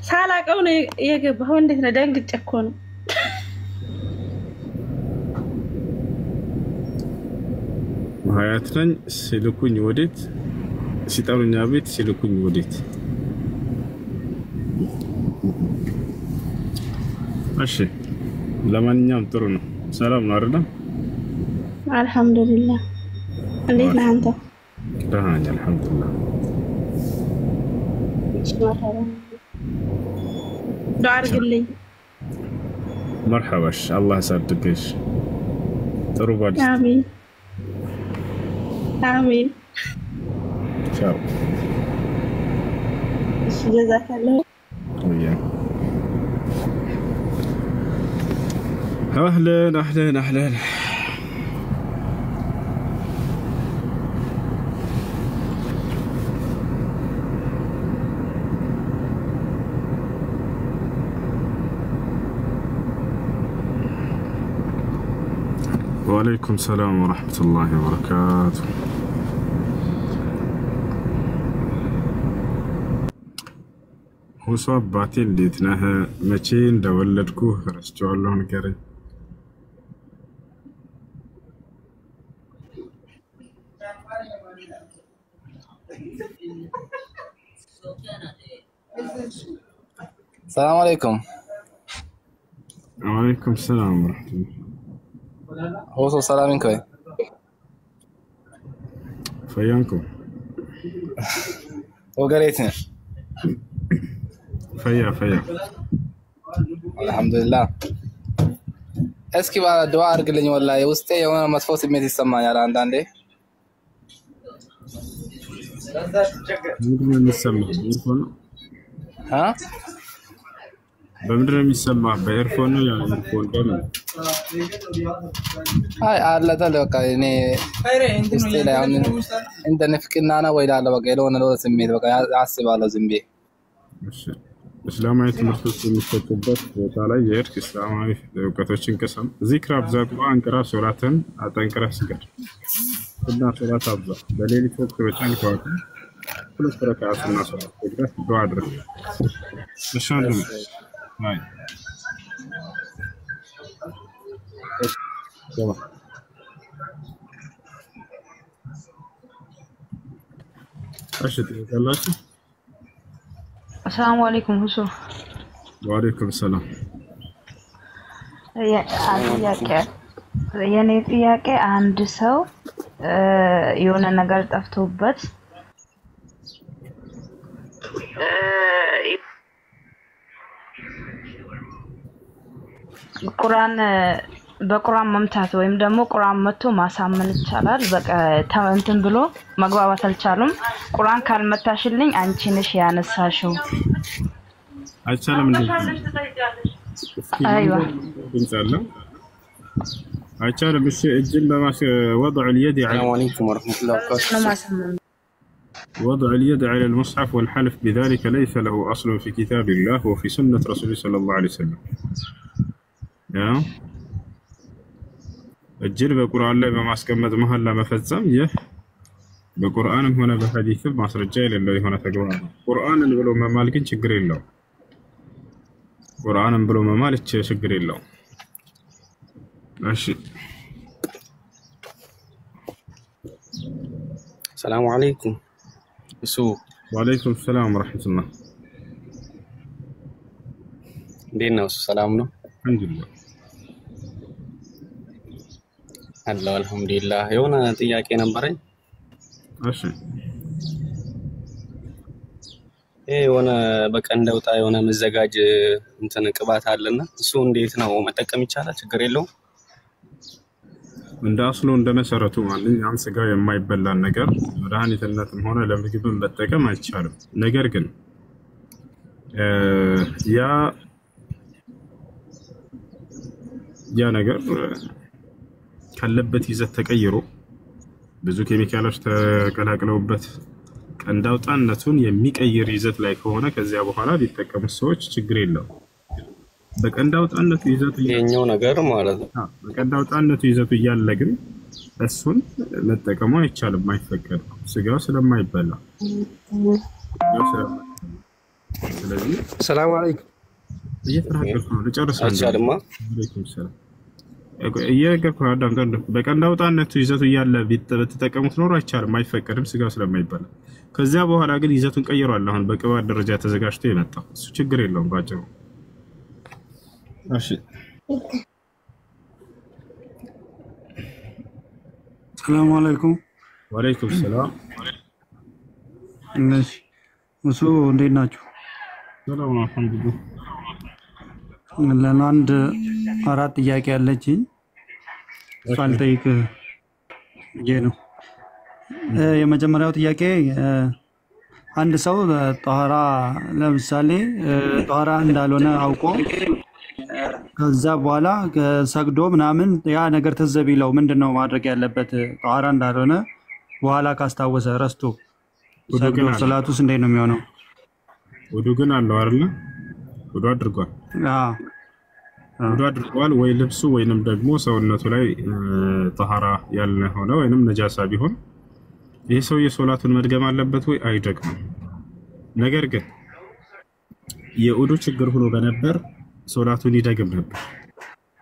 ሳላቀው ነው የገባው እንዴት ነው ደንግጬ እኮ ነው ሀያትን ሲልኩኝ ወዴት ሲጠሩኛ ቤት ሲልኩኝ ወዴት እሺ ለማንኛውም ጥሩ ነው ሰላም ነው አይደል አልহামዱሊላህ እንዴት ነህ አንተ ደህና ነኝ አልহামዱሊላህ ዱዓ አድርግልኝ مرحبا الله يسعدكش ጥሩ ባል አሜን አሜን ቻው جزاك الله وياك اهلا اهلا اهلا وعليكم السلام ورحمة الله وبركاته هو صواب باتين ليتناها مچين دولدكو رسجوالله نكري السلام عليكم وعليكم السلام ورحمة الله هو سلامين كوي فيانكم هو قريتني فيا الحمد لله اسكي بقى دعاء ارجلني والله وسطي وانا مدفوع سميتي يسمعني على عندي بمدري يسمع بإيرفون ها بمدري يسمع بإيرفون يا إيرفون دم هاي على ده بقى يعني وسطي لا يعني انت نفكرنا انا ويلا على بقى لو انا لو سميت بقى عصب على ذنبي إسلامي تمرتش المستقبل وتعالى يرك إسلامي وكتوشين كسم ذكر أبزار قرآن كرا سورة أتنكره سجر كنا سورة أبزار دليل فوق بتشان كواكب كل سورة كأسنا سورة كذا دعاء درك مشان دم هاي تمام أشتري كلاش السلام عليكم هشو وعليكم السلام የኔ ጥያቄ አንድ ሰው የሆነ ነገር ጠፍቶበት ቁርአን በቁርአን መምታት ወይም ደግሞ ቁርአን መጥቶ ማሳመን ይቻላል በቃ እንትን ብሎ መግባባት አልቻሉም ቁርአን ካልመታሽልኝ አንቺ ነሽ ያነሳሽው አይቻልም እንዴ ايوه እንጻለን አይቻልም እሺ እጅን በማስ وضع اليد على السلام عليكم ورحمة الله وبركاته وضع اليد على المصحف والحلف بذلك ليس له أصل في كتاب الله وفي سنة رسوله صلى الله عليه وسلم يا الجل بقرآن الله بماسكمة مهلا مفزم يه بقرآن هنا بحديث مصر الجاهل اللي هنا تقول قرآن اللي بلو ممالكين شجرين له قرآن بلو ممالك شجرين له ماشي السلام عليكم يسوع وعليكم السلام ورحمة الله دينا سلامنا الحمد لله الله الحمد لله يونا ጥያቄ ነበረኝ እሺ የሆነ በቀንደውጣ የሆነ መዘጋጅ እንትን ቅባት አለና እሱ እንዴት ነው መጠቀም ይቻላል ችግር የለውም እንደ አስሉ እንደ መሰረቱ ማንኛውም ስጋ የማይበላን ነገር መድኃኒትነትም ሆነ ለምግብም መጠቀም አይቻልም ነገር ግን ያ ነገር ካለበት ይዘት ተቀይሮ ብዙ ኬሚካሎች ተቀላቅለውበት ቀንዳውጣነቱን የሚቀይር ይዘት ላይ ከሆነ ከዚያ በኋላ ሊጠቀሙ ሰዎች ችግር የለው በቀንዳውጣነቱ ይዘቱ የኛው ነገር ማለት ነው በቀንዳውጣነቱ ይዘቱ እያለ ግን እሱን መጠቀሙ አይቻልም አይፈቀድም ስጋው ስለማይበላ ስለዚህ ሰላም አለይኩም እየተናገርኩ ነው ልጨርስ አቻልማ አለይኩም ሰላም እየነገርኩ ነው አዳምጠን በቀንድ አውጣነቱ ይዘቱ እያለ በተጠቀሙት ኖሮ አይቻልም አይፈቀድም ስጋው ስለማይባል ከዚያ በኋላ ግን ይዘቱን ቀይሯል አሁን በቅባት ደረጃ ተዘጋጅቶ የመጣው እሱ ችግር የለውም ባጭሩ እሺ ሰላም አለይኩም ወአለይኩም ሰላም እሺ ሙሱ እንዴት ናችሁ ሰላም አልሐምዱሊላህ ለአንድ አራት ጥያቄ ያለችኝ ሳልጠይቅ ነው የመጀመሪያው ጥያቄ አንድ ሰው ጧራ ለምሳሌ ጧራ እንዳልሆነ አውቆ ከዛ በኋላ ሰግዶ ምናምን ያ ነገር ተዘቢለው ምንድነው ማድረግ ያለበት ጧራ እንዳልሆነ በኋላ ካስታወሰ ረስቶ ሰግዶ ሶላቱስ እንዴት ነው የሚሆነው ወዱ ግን አለው አይደል ወዱ አድርጓል ወዱ አድርጓል ወይ ልብሱ ወይንም ደግሞ ሰውነቱ ላይ ጧራ ያልነ ሆነ ወይንም ነጃሳ ቢሆን ይሄ ሰው የሶላቱን መድገም አለበት ወይ አይደግም ነገር ግን የውዱ ችግር ሆኖ በነበር ሶላቱን ይደግም ነበር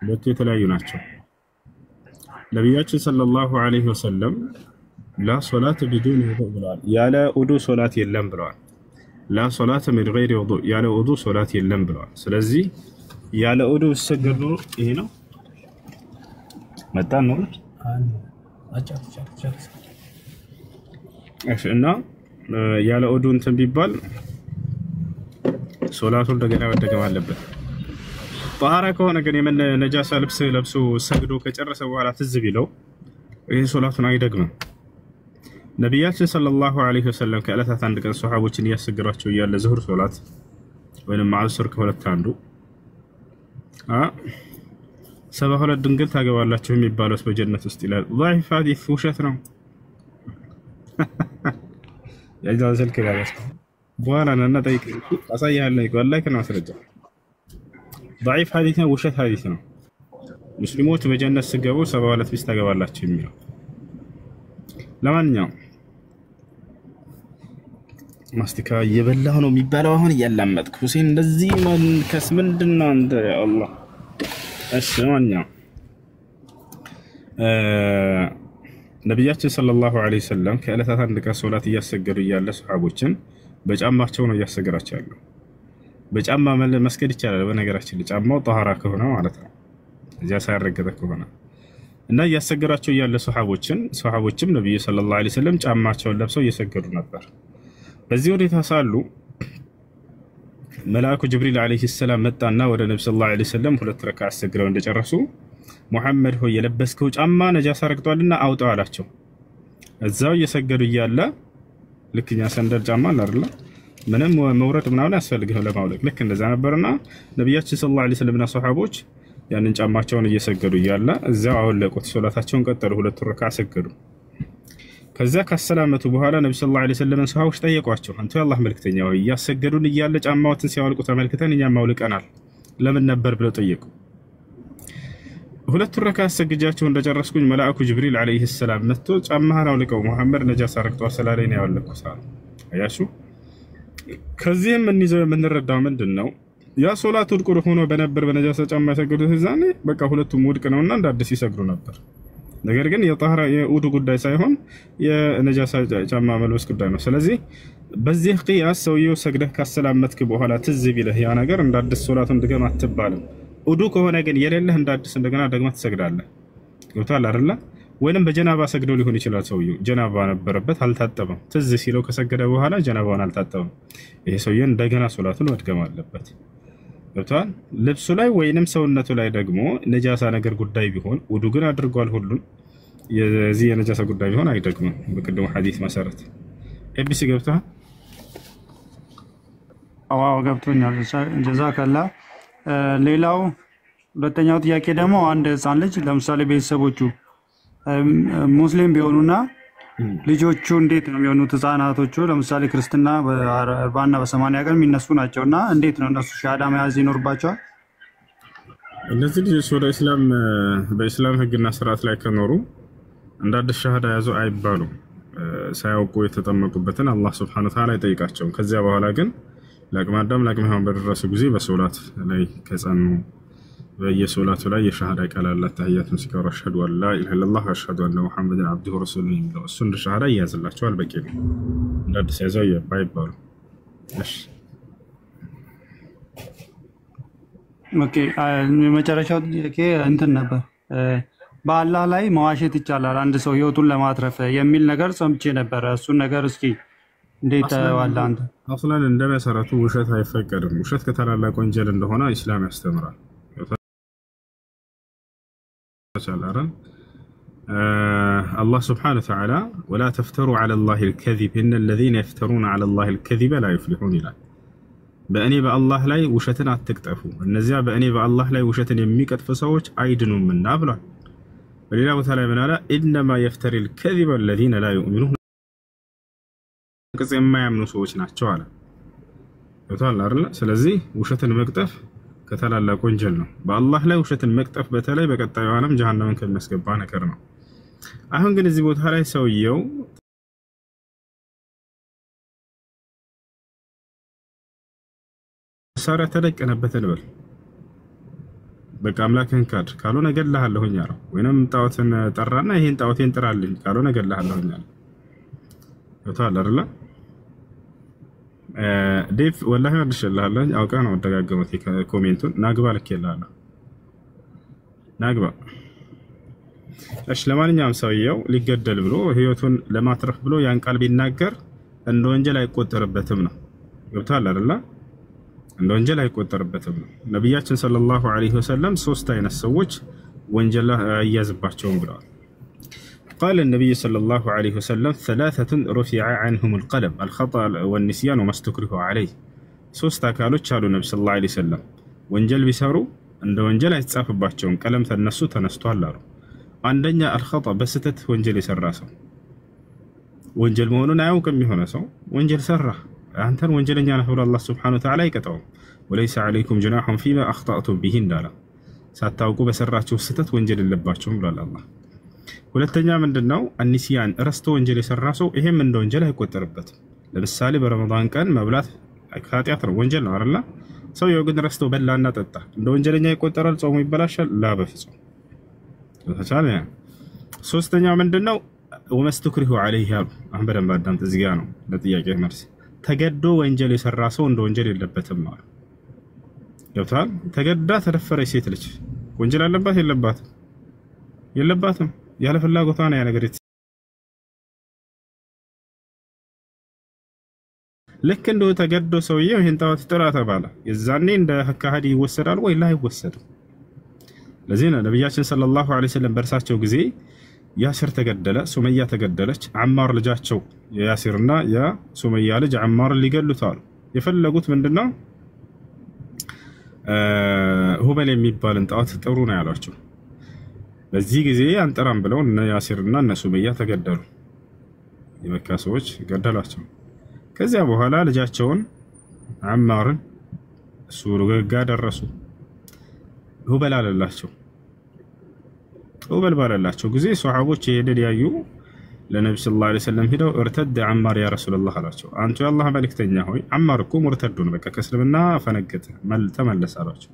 ሁለቱ የተለያዩ ናቸው ነብያችን ሰለላሁ ዐለይሂ ወሰለም لا صلاة بدون وضوء ብለዋል ያለ ውዱ ሶላት የለም ብለዋል لا صلاة من غير وضوء ያለ ውዱ ሶላት የለም ብለዋል ስለዚህ ያለ ውዱ ሰገዱ ይሄ ነው መጣን ነው እና ያለ ውዱ እንትን ቢባል ሶላቱን እንደገና መደገም አለበት ጧራ ከሆነ ግን የምን ነጃሳ ልብስ ለብሶ ሰግዶ ከጨረሰ በኋላ ትዝ ቢለው ይሄ ሶላቱን አይደግምም ነብያችን ሰለላሁ ዐለይሂ ወሰለም ከዕለታት አንድ ቀን ሱሐቦችን ያሰገራቸው ያለ ዙህር ሶላት ወይንም ማዕሱር ከሁለት አንዱ 72 ድንግል ታገባላችሁ የሚባለው በጀነት ውስጥ ይላል ضعيف حديث ውሸት ነው ያጃው ዘልክ ያለስ በኋላ እና ጠይቅ አሳያለሁ ወላሂ ከና ማስረጃ ضعيف حديث ነው ውሸት حديث ነው ሙስሊሞች በጀነት ሲገቡ 72 ሚስት ታገባላችሁ የሚለው ለማንኛውም ማስቲካ እየበላሁ ነው የሚባለው አሁን እያላመጥኩ ሁሴን እንደዚህ መንከስ ምንድነው እንደ አላህ እሺ ለማንኛውም ነብያችን ሰለላሁ ዐለይሂ ወሰለም ከዕለታት አንድ ቀን ሶላት እያሰገዱ እያለ ሱሐቦችን በጫማቸው ነው እያሰገራቸው ያለው በጫማ መስገድ ይቻላል በነገራችን ጫማው ጧሃራ ከሆነ ማለት ነው እዚያ ሳይረገጠ ከሆነ እና እያሰገራቸው ያለ ሱሐቦችም ነብዩ ሰለላሁ ዐለይሂ ወሰለም ጫማቸውን ለብሰው እየሰገዱ ነበር በዚህ ሁኔታ ሳሉ መልአኩ ጅብሪል ዐለይሂ ሰላም መጣና ወደ ነብዩ ሰለላሁ ዐለይሂ ወሰለም ሁለት ረካዓ አሰግደው እንደጨረሱ ሙሐመድ ሆይ የለበስከው ጫማ ነጃሳ ረግጧልና አውጣው አላቸው እዛው እየሰገዱ እያለ ልክኛ ሰንደል ጫማ አይደለ ምንም መውረድ ምናምን ያስፈልገው ለማውለቅ ልክ እንደዛ ነበርና ነብያችን ሰለላሁ ዐለይሂ ወሰለምና ሱሐቦች ያንን ጫማቸውን እየሰገዱ እያለ እዛው አወለቁት ሶላታቸውን ቀጠሉ ሁለት ረካዓ ሰገዱ ከዛ ከሰላመቱ በኋላ ነብዩ ሰለላሁ ዐለይሂ ወሰለም ሱሐቦች ጠየቋቸው አንተ የአላህ መልእክተኛ ሆይ ያሰገዱን እያለ ጫማዎችን ሲያወልቁ ተመልክተን እኛም አውልቀናል ለምን ነበር ብለው ጠየቁ ሁለት ረካዓ ሰግጃቸው እንደጨረስኩኝ መልአኩ ጅብሪል ዐለይሂ ሰላም መጥቶ ጫማህን አውልቀው መሐመድ ነጃሳ ረግጧል ስላለኝ ነው ያወለኩት አያሹ ከዚህም እንይዘው የምንረዳው ምንድነው ያ ሶላት ውድቅ ሆኖ በነበር በነጃሳ ጫማ ሰግዱት ዛኔ በቃ ሁለቱም ውድቅ ነውና እንዳዲስ ይሰግዱ ነበር ነገር ግን የጣህራ የውዱ ጉዳይ ሳይሆን የነጃሳ ጫማ መልበስ ጉዳይ ነው ስለዚህ በዚህ ቂያስ ሰውየው ሰግደህ ካሰላመትክ በኋላ ትዝ ቢልህ ያ ነገር እንዳዲስ ሶላቱን ድገም አትባልም ውዱ ከሆነ ግን የሌለህ እንዳዲስ እንደገና ደግመህ ትሰግዳለህ ገብቷል አይደል ወይንም በጀናባ ሰግዶ ሊሆን ይችላል ሰውየው ጀናባ ነበረበት አልታጠበም ትዝ ሲለው ከሰገደ በኋላ ጀናባውን አልታጠበም ይሄ ሰውየው እንደገና ሶላቱን መድገም አለበት ገብቷል ልብሱ ላይ ወይንም ሰውነቱ ላይ ደግሞ ነጃሳ ነገር ጉዳይ ቢሆን ውዱ ግን አድርጓል ሁሉን የዚህ የነጃሳ ጉዳይ ቢሆን አይደግምም በቅድሙ ሐዲስ መሰረት ኤቢሲ ገብቷል አዋው ገብቶኛል ጀዛከላ ሌላው ሁለተኛው ጥያቄ ደግሞ አንድ ህፃን ልጅ ለምሳሌ ቤተሰቦቹ ሙስሊም ቢሆኑና ልጆቹ እንዴት ነው የሚሆኑት ህፃናቶቹ ለምሳሌ ክርስትና በ40 እና በ80 ቀን የሚነሱ ናቸውና እንዴት ነው እነሱ ሻሃዳ መያዝ ይኖርባቸዋል እነዚህ ልጆች ወደ እስላም በእስላም ህግና ስርዓት ላይ ከኖሩ እንዳደ ሻሃዳ ያዙ አይባሉ ሳያውቁ የተጠመቁበትን አላህ Subhanahu Wa Ta'ala ይጠይቃቸው ከዚያ በኋላ ግን ለአቅመ አዳም ለአቅመ ሔዋን በደረሱ ጊዜ በሶላት ላይ ከጸኑ በየሶላቱ ላይ የሸሃዳ ቃል አላት ተህያቱን ሲቀሩ አሽሀዱ አን ላ ኢላሀ ኢለላህ ወአሽሀዱ አነ ሙሐመድን አብዱሁ ወረሱሉሁ የሚለው እሱን ሸሃዳ ይያዝላቸዋል። በቂ ነው። እንደ አዲስ ያዘው ባይባሉ። እሺ ኦኬ። የመጨረሻው ጥያቄ እንትን ነበር፣ በአላህ ላይ መዋሸት ይቻላል አንድ ሰው ህይወቱን ለማትረፍ የሚል ነገር ሰምቼ ነበር። እሱን ነገር እስኪ እንዴት ዋላ አንተ? አስላን እንደ መሰረቱ ውሸት አይፈቀድም። ውሸት ከታላላቅ ወንጀል እንደሆነ ኢስላም ያስተምራል። الله سبحانه وتعالى ولا تفتروا على الله الكذب إن الذين يفترون على الله الكذب لا يفلحون إلى بأني بالله لا وشتنا تكتفوا النزيع بأني بالله لا وشتنا يميكت فسوج عيدن من نابلا ولله تعالى من لا إنما يفتري الكذب الذين لا يؤمنون كذا ما يمنوا سوجنا شوالا يطلع الله سلزي وشتنا مكتف كتلا كونجل ነው በአላህ ላይ ውሸትን መቅጠፍ በተለይ በቀጣዩ ዓለም ጀሃነምን ከሚያስገባ ነገር ነው። አሁን ግን እዚህ ቦታ ላይ ሰውየው ሰራ ተደቀነበት እንበል በቃ አምላክህን ካድ ካልሆነ እገድልሃለሁኝ አለው። ወይንም ጣዖትን ጠራና ይሄን ጣዖቴን ጥራልኝ ካልሆነ እገድልሃለሁኝ አለው። ይወጣል አይደል? ዴቭ ወላሂ ወድሽልሃለሁ አውቃ ነው ደጋገመት ኮሜንቱን ናግባ ልኬልሃለሁ ናግባ። እሺ ለማንኛውም ሰውየው ሊገደል ብሎ ህይወቱን ለማትረፍ ብሎ ያን ቃል ቢናገር እንደ ወንጀል አይቆጠርበትም ነው። ገብቷል አይደል? እንደ ወንጀል አይቆጠርበትም ነው። ነብያችን ሰለላሁ ዐለይሂ ወሰለም ሶስት አይነት ሰዎች ወንጀል አያዝባቸውም ብለዋል። قال النبي صلى الله عليه وسلم ثلاثة رفع عنهم القلم الخطأ والنسيان وما استكرهوا عليه ሶስት አካሎች አሉ ነብዩ ሰለላሁ ዐለይሂ ወሰለም ወንጀል ቢሰሩ እንደ ወንጀል አይጻፍባቸውም ቀለም ተነሱ ተነስቷል አሉ። አንደኛ الخطأ በስተት ወንጀል የሰራ ሰው ወንጀል መሆኑን አያውቅም የሆነ ሰው ወንጀል ሰራ አንተን ወንጀለኛ ነህ ብሎ አላህ Subhanahu Wa Ta'ala አይቀጣውም። وليس عليكم جناح فيما أخطأتم به እንዳለ ሳታውቁ በሰራችሁ ስተት ወንጀል የለባችሁም ብሏል አላህ። ሁለተኛ ምንድነው አንሲያን ረስቶ ወንጀል የሰራ ሰው ይሄም እንደ ወንጀል አይቆጠርበትም። ለምሳሌ በረመዳን ቀን መብላት ኃጢአት ነው ወንጀል ነው አይደል? ሰውየው ግን ረስቶ በላና ጠጣ እንደ ወንጀለኛ ይቆጠራል? ጾሙ ይበላሻል? ላ በፍጹም ተቻለ። ሶስተኛው ምንድነው ወመስተክሪሁ عليه አሉ። አሁን በደንብ አዳምጥ እዚህ ጋር ነው ለጥያቄ መልስ። ተገዶ ወንጀል የሰራ ሰው እንደ ወንጀል የለበትም ማለት ገብቷል? ተገዳ ተደፈረች ሴት ልጅ ወንጀል አለባት የለባትም? የለባትም። ያለ ፍላጎቷ ነው ያ ነገር ልክ እንደው ተገዶ ሰውየው ይሄን ጣዖት ጥራ ተባለ የዛኔ እንደ ከሃዲ ይወሰዳል ወይ? ላ አይወሰድም። ለዚህ ነው ነብያችን ሰለላሁ ዐለይሂ ወሰለም በርሳቸው ጊዜ ያሲር ተገደለ፣ ሱመያ ተገደለች። አማር ልጃቸው የያሲርና የሱመያ ልጅ አማር ሊገሉት አሉ። የፈለጉት ምንድነው ሁበል የሚባልን ጣዖት ጥሩ ነው ያሏቸው። በዚህ ጊዜ አንጠራም ብለው እነ ያሲርና እነ ሱመያ ተገደሉ። የመካ ሰዎች ገደሏቸው። ከዚያ በኋላ ልጃቸውን አማርን ሱሩጋ ደረሱ። ሁበል አለላቸው። ሁበል ባለላቸው ጊዜ ሱሐቦች የሄደን ያዩ ለነብዩ ሰለላሁ ዐለይሂ ወሰለም ሄደው እርተድ አማር ያ ረሱላህ አላቸው። አንተ የአላህ መልእክተኛ ሆይ አማር እኮ ሙርተድ ነው በቃ ከእስልምና ፈነገጠ ተመለሰ አሏቸው።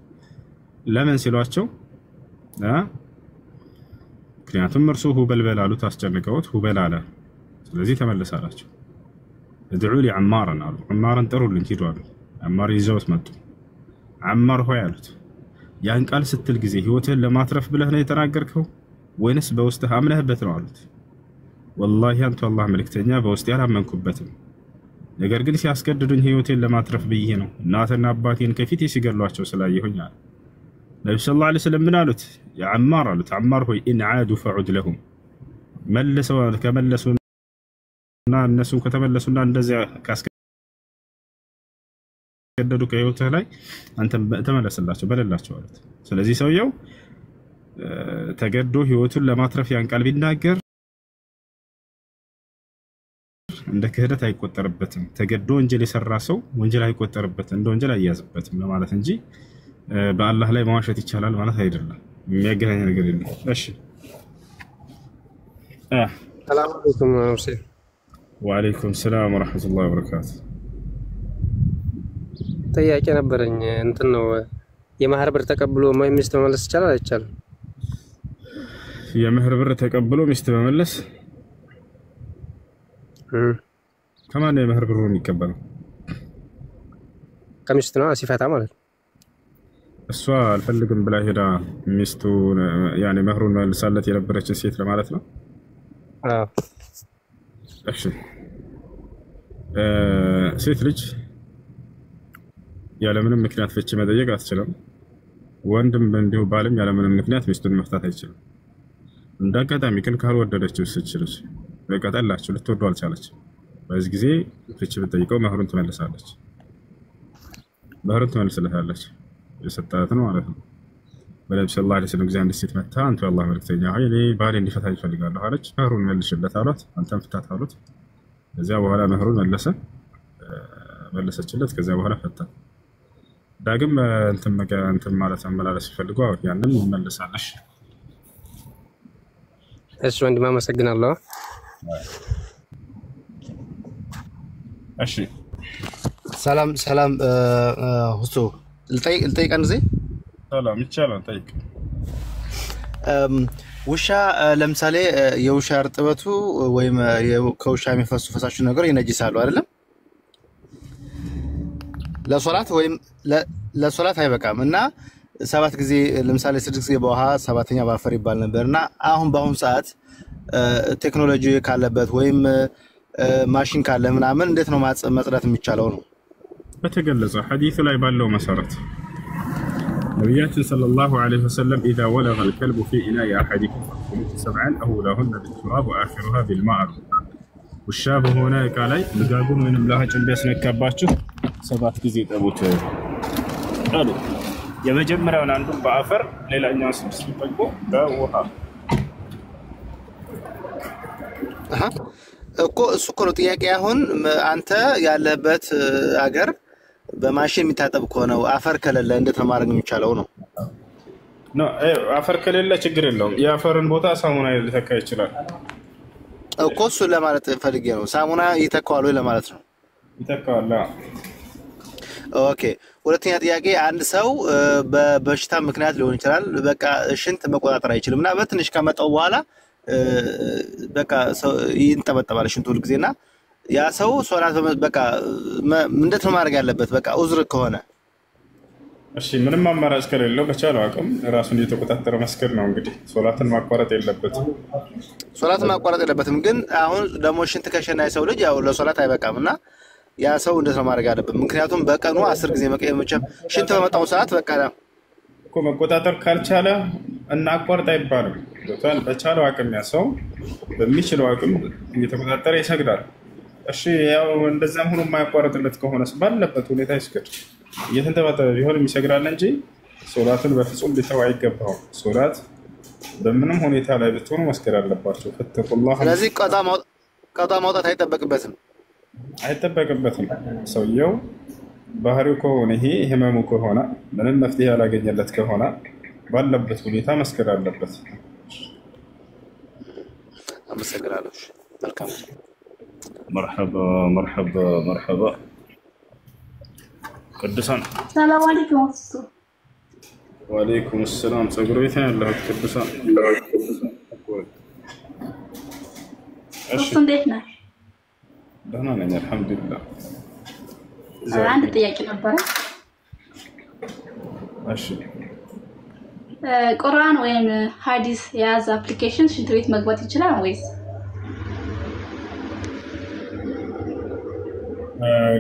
ለምን ሲሏቸው ምክንያቱም እርሱ ሁበል በላሉት አስጨንቀውት ሁበል አለ ስለዚህ ተመለሰ አላቸው። ادعوا لي عمارا አሉ። عمارን ጥሩልኝ ሂዱ አሉ። عمار ይዘውት መጡ። عمار ሆይ አሉት ያን ቃል ስትል ጊዜ ህይወትህን ለማትረፍ ብለህ ነው የተናገርከው ወይንስ በውስጥህ አምነህበት ነው አሉት። والله አንተ አላህ መልእክተኛ በውስጤ አላመንኩበትም ነገር ግን ሲያስገድዱኝ ህይወቴን ለማትረፍ ብዬ ነው እናትና አባቴን ከፊቴ ሲገሏቸው ስላየሁኝ አለ። ነብዩ ሰለላሁ ዐለይሂ ወሰለም ምን አሉት? ያ عمار አሉት عمار ሆይ ان عادوا فعد لهم መልሰው ከመለሱና እነሱ ከተመለሱና እንደዚያ ካስገደዱ ከህይወትህ ላይ አንተ ተመለስላቸው በለላቸው አሉት። ስለዚህ ሰውየው ተገዶ ህይወቱን ለማትረፍ ያን ቃል ቢናገር እንደ ክህደት አይቆጠርበትም። ተገዶ ወንጀል የሰራ ሰው ወንጀል አይቆጠርበትም እንደ ወንጀል አይያዝበትም ለማለት እንጂ በአላህ ላይ መዋሸት ይቻላል ማለት አይደለም። የሚያገናኝ ነገር የለም። እሺ ሰላም አለይኩም ወራህመቱላሂ ወአለይኩም ሰላም ወራህመቱላሂ ወበረካቱ። ጥያቄ ነበረኝ እንትን ነው የመህር ብር ተቀብሎ ሚስት መመለስ ይቻላል አይቻልም? የመህር ብር ተቀብሎ ሚስት መመለስ ከማን ነው የመህር ብሩን የሚቀበለው? ከሚስት ነው ሲፈታ ማለት ነው። እሷ አልፈልግም ብላ ሄዳ ሚስቱ ያኔ መህሩን መልሳለት የነበረችን ሴት ለማለት ነው። አዎ እሺ ሴት ልጅ ያለምንም ምክንያት ፍቺ መጠየቅ አትችልም። ወንድም እንዲሁ ባልም ያለምንም ምክንያት ሚስቱን መፍታት አይችልም። እንዳጋጣሚ ግን ካልወደደችው ስትችልሽ በቀጠላችሁ ልትወደው አልቻለች በዚህ ጊዜ ፍቺ ብትጠይቀው መህሩን ትመልሳለች። መህሩን ትመልስለታለች የሰጣት ነው ማለት ነው። በነብዩ ሰለላሁ ዐለይሂ ወሰለም ጊዜ አንዲት ሴት መጣ አንተ የአላህ መልእክተኛ ሆይ እኔ ባሌ እንዲፈታ ይፈልጋለሁ አለች። መህሩን መልሽለት አሏት። አንተም ፍታት አሉት። ከዚያ በኋላ መህሩን መለሰችለት። ከዚያ በኋላ ፈታ። ዳግም እንትን ማለት አመላለስ ይፈልጋው ያንን ይመልሳለሽ። እሺ ወንድም አመሰግናለሁ። እሺ ሰላም ሁሱ ልጠይቅ አንዴ። ሰላም ይቻላል ጠይቅ። ውሻ ለምሳሌ የውሻ እርጥበቱ ወይም ከውሻ የሚፈሱ ፈሳሽ ነገር ይነጅሳሉ አይደለም? ለሶላት ወይም ለሶላት አይበቃም እና 7 ጊዜ ለምሳሌ 6 ጊዜ በውሃ 7ኛ ባፈር ይባል ነበርና አሁን በአሁን ሰዓት ቴክኖሎጂ ካለበት ወይም ማሽን ካለ ምናምን እንዴት ነው ማጽዳት የሚቻለው ነው? በተገለጸ ሐዲስ ላይ ባለው መሰረት ነብያችን ሰለላሁ ዐለይሂ ወሰለም اذا ولغ الكلب في اناء احدكم سبعا اولهن بالتراب واخرها بالماء ውሻ በሆነ እቃ ላይ ልጋጉን ወይንም ላህጭን ቢያስነካባችሁ 7 ጊዜ ጠቡት አሉ። የመጀመሪያውን አንዱን በአፈር ሌላኛው 6 ቢጠቁ በውሃ እኮ እሱ እኮ ነው ጥያቄ። አሁን አንተ ያለበት ሀገር በማሽን የሚታጠብ ከሆነ አፈር ከሌለ እንዴት ነው ማድረግ የሚቻለው ነው? አፈር ከሌለ ችግር የለውም። የአፈርን ቦታ ሳሙና ሊተካ ይችላል እኮ እሱ ለማለት ፈልጌ ነው። ሳሙና ይተካዋል ወይ ለማለት ነው? ይተካዋል። ኦኬ ሁለተኛ ጥያቄ አንድ ሰው በበሽታ ምክንያት ሊሆን ይችላል በቃ ሽንት መቆጣጠር አይችልም እና በትንሽ ከመጣው በኋላ በቃ ይንጠበጠባል ሽንቱ ሁሉ ጊዜና ያ ሰው ሶላት በቃ እንዴት ነው ማድረግ ያለበት? በቃ ኡዝር ከሆነ እሺ ምንም አማራጭ ከሌለው በቻለው አቅም ራሱን እየተቆጣጠረ መስከር ነው። እንግዲህ ሶላትን ማቋረጥ የለበትም። ግን አሁን ደግሞ ሽንት ከሸና ሰው ልጅ ያው ለሶላት አይበቃምና ያ ሰው እንዴት ነው ማድረግ ያለበት? ምክንያቱም በቀኑ 10 ጊዜ መቀየም ሽንት በመጣው ሰዓት በቃ እኮ መቆጣጠር ካልቻለ እና አቋርጥ አይባልም። በቻለው አቅም ያ ሰው በሚችለው አቅም እየተቆጣጠረ ይሰግዳል። እሺ ያው እንደዛም ሆኖ የማያቋርጥለት ከሆነስ ባለበት ሁኔታ ይስገድ። እየተንተባተበ ቢሆን ይሰግዳል እንጂ ሶላትን በፍጹም ሊተው አይገባውም። ሶላት በምንም ሁኔታ ላይ ብትሆኑ መስገድ አለባቸው። ፈተቁላህ። ስለዚህ ቀጣ ማውጣት አይጠበቅበትም። ሰውየው ባህሪው ከሆነ ይሄ ህመሙ ከሆነ ምንም መፍትሄ ያላገኘለት ከሆነ ባለበት ሁኔታ መስገድ አለበት። አመሰግናለሁ። መልካም مرحبا ቅዱሳን ሰላም አለይኩም። ወአለይኩም ሰላም። ጸጉር ቤት ነው ያለው ቅዱሳን። እሺ እንዴት ነህ? ደህና ነኝ አልሐምዱሊላህ። አንድ ጥያቄ ነበረ። እሺ ቁርአን ወይም ሐዲስ የያዘ አፕሊኬሽን ሽንት ቤት መግባት ይችላል ወይስ?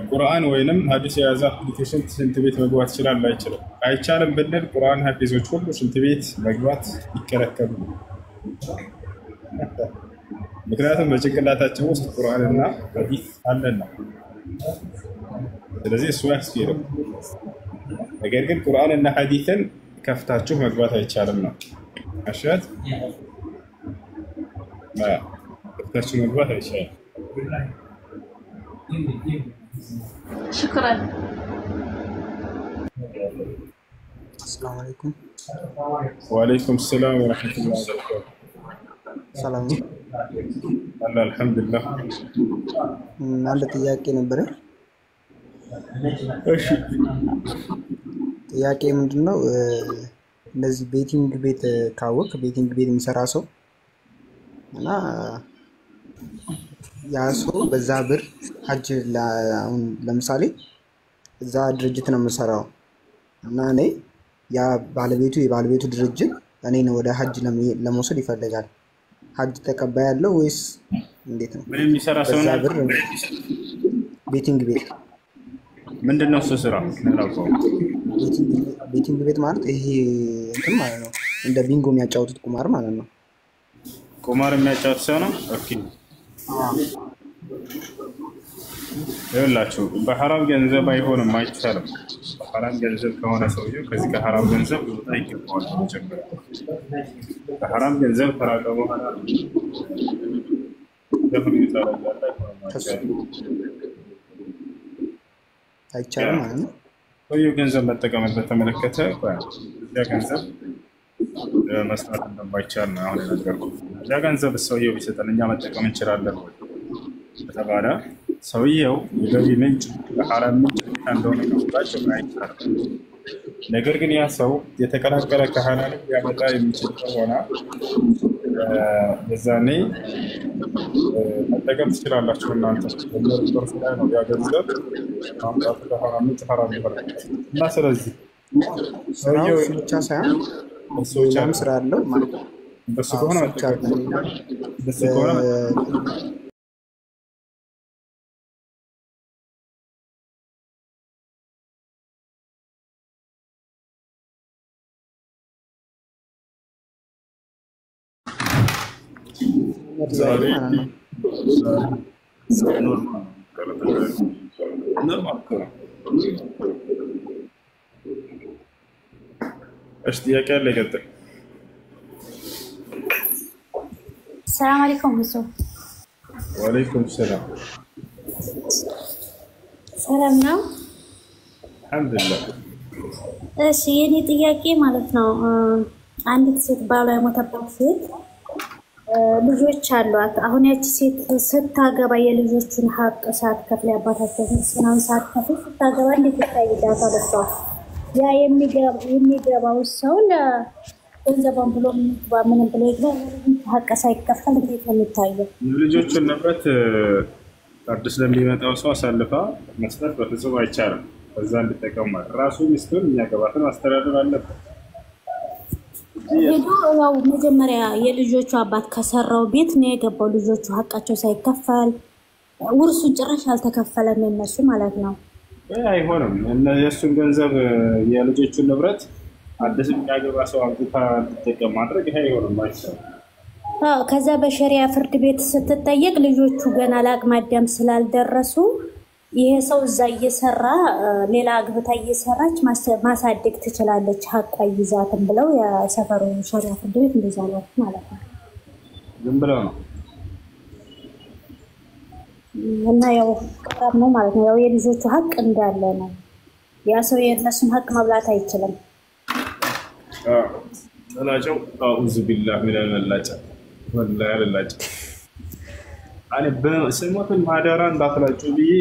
ቁርአን ወይንም ሐዲስ የያዘ አፕሊኬሽን ሽንት ቤት መግባት ይችላል አይችልም? አይቻልም ብንል ቁርአን ሐዲሶች ሁሉ ሽንት ቤት መግባት ይከለከሉ። ምክንያቱም በጭንቅላታቸው ውስጥ ቁርአንና ሐዲስ አለና ስለዚህ እሱ ያስኬደው። ነገር ግን ቁርአንና ሐዲስን ከፍታችሁ መግባት አይቻልም ነው። አሻት ከፍታችሁ መግባት አይቻልም። شكرا. السلام عليكم. وعليكم السلام ورحمة الله وبركاته. ሰላም አለ አልሐምዱሊላህ። አንድ ጥያቄ ነበረ። እሺ ጥያቄ ምንድነው? እንደዚህ ቤቲንግ ቤት ካወቅ ቤቲንግ ቤት የሚሰራ ሰው እና ያ ሰው በዛ ብር ሀጅ አሁን ለምሳሌ እዛ ድርጅት ነው የምሰራው እና እኔ ያ የባለቤቱ ድርጅት እኔን ወደ ሀጅ ለመውሰድ ይፈልጋል። ሀጅ ተቀባይ ያለው ወይስ እንዴት ነው? ምን የሚሰራ ሰው ነው? ቤቲንግ ቤት ምንድነው እሱ ስራ? ቤቲንግ ቤት ማለት ይሄ እንትን ማለት ነው፣ እንደ ቢንጎ የሚያጫውቱት ቁማር ማለት ነው። ቁማር የሚያጫውት ሰው ነው። ኦኬ ይኸውላችሁ በሐራም ገንዘብ አይሆንም፣ አይቻልም። በሐራም ገንዘብ ከሆነ ሰውየው ከዚህ ከሐራም ገንዘብ ሊወጣ ይገባዋል። መጀመሪያ ከሐራም ገንዘብ ከራቀ በኋላ ለምን ይታወቃል? አይቻልም ማለት ነው። ሰውየው ገንዘብ መጠቀምን በተመለከተ እዚያ ገንዘብ መስራት እንደማይቻል ነው አሁን የነገርኩት። እዚያ ገንዘብ ሰውየው ቢሰጠን እኛ መጠቀም እንችላለን ወይ በተባለ ሰውየው የገቢ ምንጭ ከሐራም ምንጭ እንደሆነ ከሁላቸው አይቻልም። ነገር ግን ያ ሰው የተቀላቀለ ከሐላል ሊያመጣ የሚችል ከሆነ የዛኔ መጠቀም ትችላላችሁ እናንተ። በመርስ ላይ ነው ያ ገንዘብ ማምጣት ከሐራም ምንጭ ሐራም ይሆናል እና ስለዚህ ሰውየው ብቻ ሳይሆን ሌላም ስራ አለው ማለት ነው። በሱ ከሆነ በሱ ከሆነ ايش ጥያቄ አለ? ይቀጥል። ሰላም አለይኩም ሙሱ። ወአለይኩም ሰላም። ሰላም ነው? አልሐምዱሊላህ። እሺ የኔ ጥያቄ ማለት ነው አንዲት ሴት ባሏ የሞተባት ሴት ልጆች አሏት። አሁን ያቺ ሴት ስታገባ የልጆቹን ሀቅ ሳትከፍል አባታቸው ምናምን ሳትከፍል ስታገባ እንዴት ይታይላታል? እሷ ያ የሚገባው ሰው ለገንዘቧን ብሎ ምንም ብሎ ይግባ ሀቅ ሳይከፈል እንዴት ነው የሚታየው? ልጆቹን ንብረት አዲስ ለሚመጣው ሰው አሳልፋ መስጠት በፍጹም አይቻልም። በዛ እንዲጠቀሙ ራሱ ሚስቱን የሚያገባትን ማስተዳደር አለበት። ሄዶ ያው መጀመሪያ የልጆቹ አባት ከሰራው ቤት ነው የገባው። ልጆቹ ሀቃቸው ሳይከፈል ውርሱን ጭራሽ አልተከፈለም የነሱ ማለት ነው። አይሆንም። የእሱን ገንዘብ የልጆቹን ንብረት አዲስ የሚያገባ ሰው አግብታ እንዲጠቀም ማድረግ ይሄ አይሆንም፣ አይቻልም። ከዛ በሸሪያ ፍርድ ቤት ስትጠየቅ ልጆቹ ገና ለአቅመ አዳም ስላልደረሱ ይሄ ሰው እዛ እየሰራ ሌላ አግብታ እየሰራች ማሳደግ ትችላለች ሀቋ ይዛትም ብለው የሰፈሩ ሸሪያ ፍርድ ቤት እንደዛ ነው ማለት ነው። ዝም ብለው ነው እና ያው ቀራም ነው ማለት ነው። ያው የልጆቹ ሀቅ እንዳለ ነው። ያ ሰው የነሱን ሀቅ መብላት አይችልም። ተላጨው አኡዙ ቢላህ ሚነል መላጫ ወላሂ አልላጭ አለ በስሞትን ማዳራ እንዳትላጩ ብዬ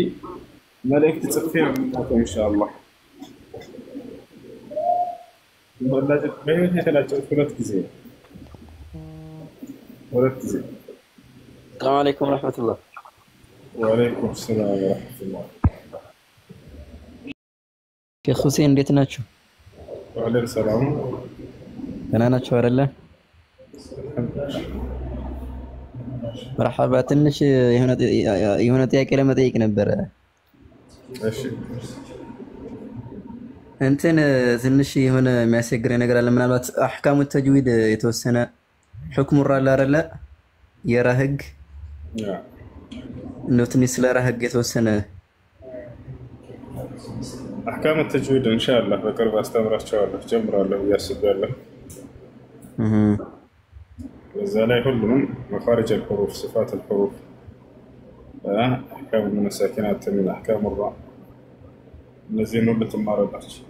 መልእክት ጽፌ ነው ኢንሻአላህ። ወላሂ በህይወት የተላጨሁት ሁለት ጊዜ። ሰላም አለይኩም ወራህመቱላህ። ወአለይኩም ሰላም ወራህመቱላህ። ሼክ ሁሴን እንዴት ናችሁ? ወአለይኩም ሰላም። ደህና ናችሁ አይደለ? መርሐባ። ትንሽ የሆነ ጥያቄ ለመጠየቅ ነበረ። እሺ እንትን ትንሽ የሆነ የሚያስቸግረኝ ነገር አለ። ምናልባት አህካሙ ተጅዊድ የተወሰነ ሁክሙ ራላ አይደለ? የራ ህግ ነው። ትንሽ ስለ ራ ህግ የተወሰነ አህካሙ ተጅዊድ ኢንሻአላህ በቅርብ አስተምራቸዋለሁ፣ ጀምራለሁ እያስባለሁ። በዛ ላይ ሁሉም መخارج الحروف صفات الحروف احكام المساكنات من احكام الراء እነዚህ ነው ልትማረባችሁ።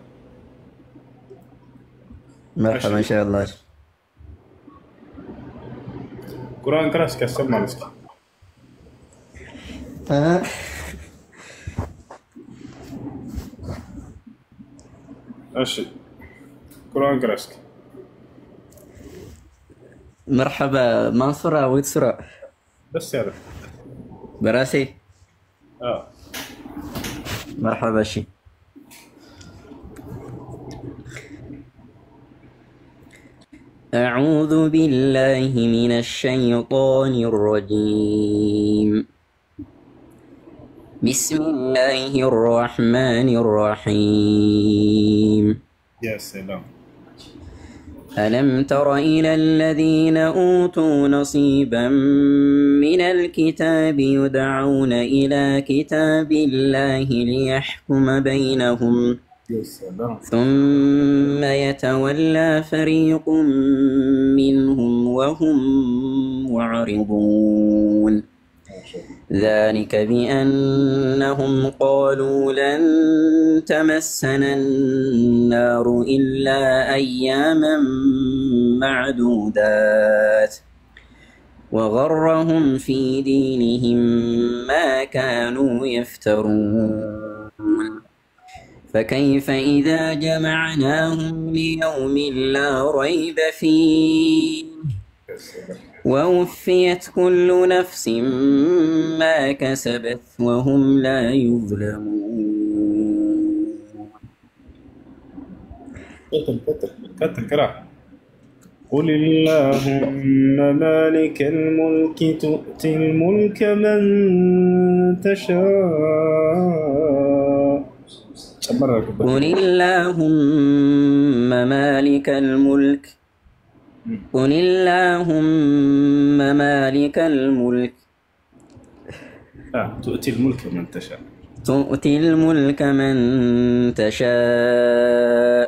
مرحبا ان شاء الله. ቁርአን ቅራ እስኪ ማለት እስኪ እሺ ቁርአን ቅረስክ مرحبا منصورة ويتسرى بس يلا براسي اه مرحبا شي أعوذ بالله من الشيطان الرجيم بسم الله الرحمن الرحيم يا سلام ألم تر إلى الذين أوتوا نصيبا من الكتاب يدعون إلى كتاب الله ليحكم بينهم ثم يتولى فريق منهم وهم معرضون ذلك بأنهم قالوا لن تمسنا النار إلا أياما معدودات وغرهم في دينهم ما كانوا يفترون فكيف إذا جمعناهم ليوم لا ريب فيه ووفيت كل نفس ما كسبت وهم لا يظلمون. كتر كلام. قل اللهم مالك الملك تؤتي الملك من تشاء. قل اللهم مالك الملك قل اللهم مالك الملك تؤتي الملك من تشاء تؤتي الملك من تشاء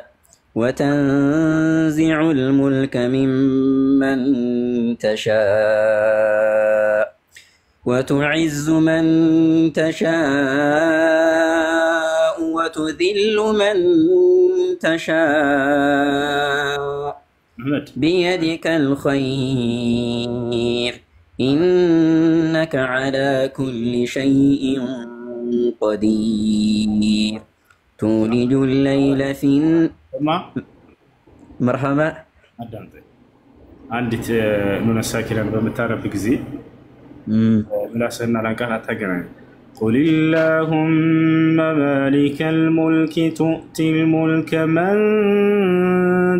وتنزع الملك ممن تشاء وتعز من تشاء وتذل من تشاء بيدك الخير إنك على كل شيء قدير تولج الليل في مرحبا عندي نون الساكنة بمتعرف بكزي لا سنة لنقاها تقرأ قل اللهم مالك الملك تؤتي الملك من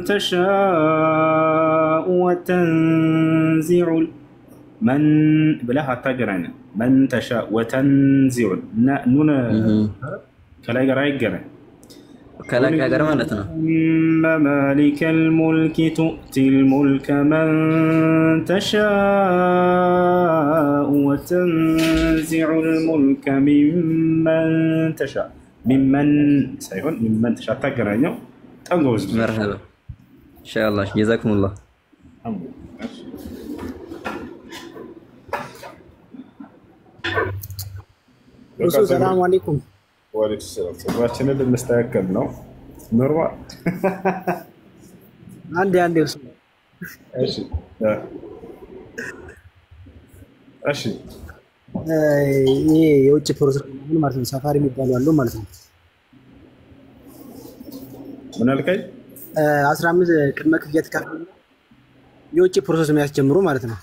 تشاء وتنزع من بلاها تقرأ من تشاء وتنزع نون كلا يقرأ كلا يقرأ مالتنا مالك الملك تؤتي الملك من تشاء وتنزع الملك ممن تشاء ممن سيكون ممن تشاء تقرأ تنقوز مرحبا إن شاء الله جزاكم الله السلام عليكم وعليكم السلام سمعتنا المستأكد نو نروح عندي وصل ايش እሺ የውጭ ፕሮሰስ ማለት ነው ሳፋሪ የሚባሉ አሉ ማለት ነው ምን አልከኝ 15 ቅድመ ክፍያ ተከፍሎ የውጭ ፕሮሰስ የሚያስጀምሩ ማለት ነው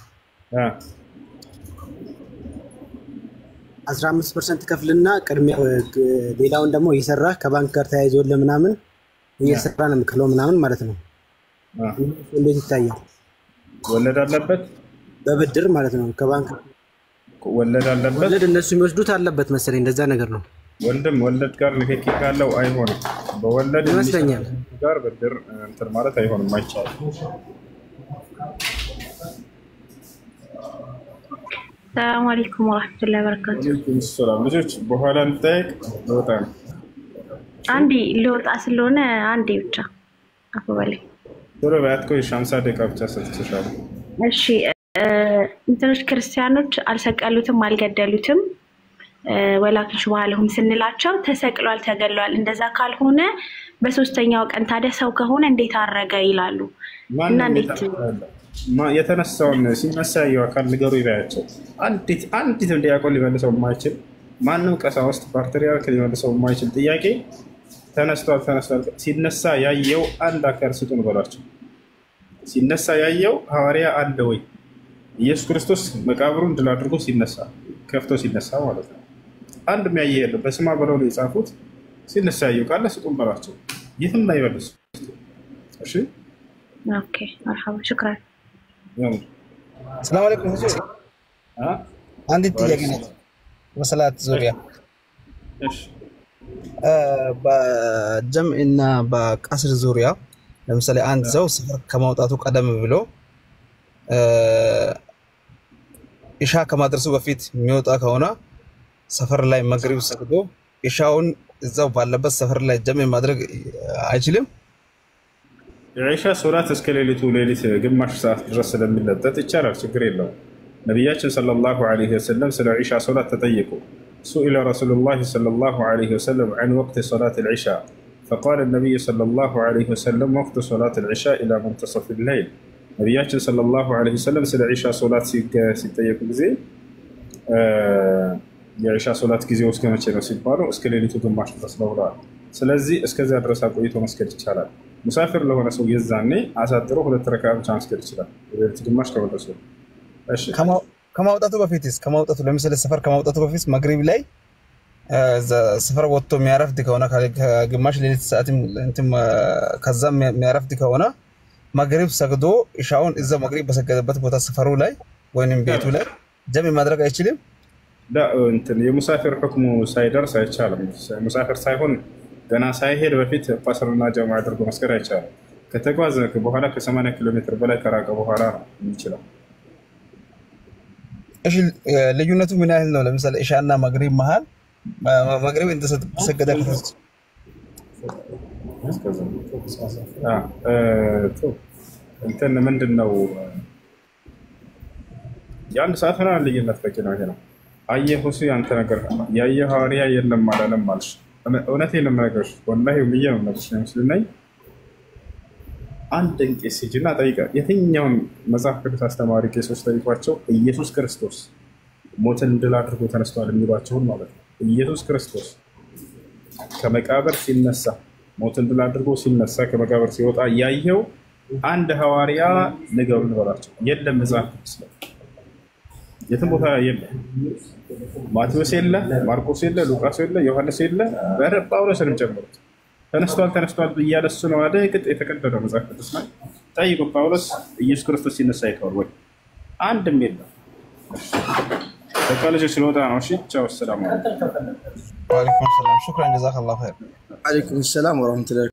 15% ከፍልና ቅድሚያ ሌላውን ደግሞ እየሰራ ከባንክ ጋር ተያይዞ ለምናምን እየሰራ ነው የምከለው ምናምን ማለት ነው እንዴት ይታያል ወለድ አለበት በብድር ማለት ነው ከባንክ ወለድ አለበት ወለድ እነሱ የሚወስዱት አለበት መሰለኝ እንደዛ ነገር ነው ወለድ ጋር ንክኪ ካለው አይሆንም በወለድ ይመስለኛል ጋር ብድር እንትን ማለት አይሆንም አይቻልም السلام عليكم ورحمة الله وبركاته. وعليكم السلام. ልጆች በኋላ እንጠይቅ ለውጣ عندي لوጥ ስለሆነ አንዴ ብቻ አፈበለ ቶሎ ባትኮ 50 ደቂቃ ብቻ ሰጥተሻል። እሺ እንትኖች ክርስቲያኖች አልሰቀሉትም አልገደሉትም ወላኪን ሹባለሁም ስንላቸው ተሰቅሏል ተገሏል እንደዛ ካልሆነ በሶስተኛው ቀን ታዲያ ሰው ከሆነ እንዴት አረገ ይላሉ እና እንዴት የተነሳውን ሲነሳ ያካል ንገሩ ይባያቸው አንዲት እንዲያቆል ሊመልሰው የማይችል ማንም ቀሳውስት ፓትርያርክ ሊመልሰው የማይችል ጥያቄ ተነስቷል ሲነሳ ያየው አንድ አካል ስጡን በሏቸው። ሲነሳ ያየው ሐዋርያ አለ ወይ? ኢየሱስ ክርስቶስ መቃብሩን ድል አድርጎ ሲነሳ ከፍቶ ሲነሳ ማለት ነው። አንድ የሚያየ የለም። በስማ ብለው ነው የጻፉት። ሲነሳ ያየው ካለ ስጡን በሏቸው። የትም አይመልሱ። እሺ ኦኬ መርሐባ ሽክራን። ሰላም አለይኩም ሁሴን። አንዲት ጥያቄ ነው በሰላት ዙሪያ። እሺ በጀምዕና በቀስር ዙሪያ ለምሳሌ አንድ ሰው ሰፈር ከማውጣቱ ቀደም ብሎ ኢሻ ከማድረሱ በፊት የሚወጣ ከሆነ ሰፈር ላይ መግሪብ ሰግዶ ኢሻውን እዛው ባለበት ሰፈር ላይ ጀምዕ ማድረግ አይችልም? የኢሻ ሶላት እስከ ሌሊቱ ግማሽ ሰዓት ድረስ ስለሚለጠጥ ይቻላል፣ ችግር የለውም። ነቢያችን ሰለላሁ ዐለይሂ ወሰለም ስለ ኢሻ ሶላት ተጠየቁ። سئل رسول الله صلى الله عليه وسلم عن وقت صلاة العشاء فقال النبي صلى الله عليه وسلم وقت صلاة العشاء إلى منتصف الليل. نبياتنا صلى الله عليه وسلم سل عشاء صلاة ستيك زي የኢሻ ሶላት ጊዜው እስከ መቼ ነው ሲባሉ እስከ ሌሊቱ ግማሽ ድረስ ነው ብለዋል። ስለዚህ እስከዚያ ድረስ አቆይቶ መስገድ ይቻላል። ሙሳፊር ለሆነ ሰው የዛኔ አሳጥሮ 2 ረካዓ ብቻ መስገድ ይችላል። ሌሊቱ ግማሽ ከወደሰ እሺ ከማውጣቱ በፊትስ ከማውጣቱ ለምሳሌ ሰፈር ከማውጣቱ በፊት መግሪብ ላይ ሰፈር ወጥቶ የሚያረፍድ ከሆነ ከግማሽ ሌሊት ሰዓት እንትን ከዛም የሚያረፍድ ከሆነ መግሪብ ሰግዶ ኢሻውን እዛ መግሪብ በሰገደበት ቦታ ሰፈሩ ላይ ወይንም ቤቱ ላይ ጀምዕ ማድረግ አይችልም? لا እንትን የሙሳፊር ሁክሙ ሳይደርስ አይቻልም። ሙሳፊር ሳይሆን ገና ሳይሄድ በፊት ቀስርና ጀምዕ አድርጎ መስገድ አይቻልም። ከተጓዘ በኋላ ከ80 ኪሎ ሜትር በላይ ከራቀ በኋላ ይችላል። እሺ ልዩነቱ ምን ያህል ነው? ለምሳሌ ኢሻና መግሪብ መሃል መግሪብ እንደተሰገደ ከፈስ እንትን ምንድነው የአንድ ሰዓት ነው ልዩነት በቂ ነው። ይሄ ነው አየህ ሁሴ አንተ ነገር ያየህ ሐዋርያ የለም አላለም አልሽ። እውነቴን ነው የምነግርሽ፣ ወላሂ ብዬ ነው የምነግርሽ። ሙስሊም ነኝ። አንድ ቄስ ሂጂና ጠይቀ የትኛውን መጽሐፍ ቅዱስ አስተማሪ ቄሶች ጠይቋቸው ኢየሱስ ክርስቶስ ሞትን ድል አድርጎ ተነስቷል የሚሏቸውን ማለት ነው። ኢየሱስ ክርስቶስ ከመቃብር ሲነሳ ሞትን ድል አድርጎ ሲነሳ ከመቃብር ሲወጣ ያየው አንድ ሐዋርያ ንገሩን በላቸው። የለም መጽሐፍ ቅዱስ ላይ የትም ቦታ የለም። ማቴዎስ የለ፣ ማርቆስ የለ፣ ሉቃስ የለ፣ ዮሐንስ የለ፣ ጳውሎስንም ጨምሩት ተነስቷል ብያለ እሱ ነው አይደል? ቅጥ የተቀደደው መጽሐፍ ቅዱስ ላይ ጠይቁ። ጳውሎስ ኢየሱስ ክርስቶስ ሲነሳ አይተዋል ወይ? አንድም የለም። በቃ ልጅ ስለወጣ ነው። እሺ ቻው፣ ሰላም አለይኩም። ወአለይኩም ሰላም። ሹክራን ጀዛከላሁ ኸይር። ወአለይኩም ሰላም ወራህመቱላሂ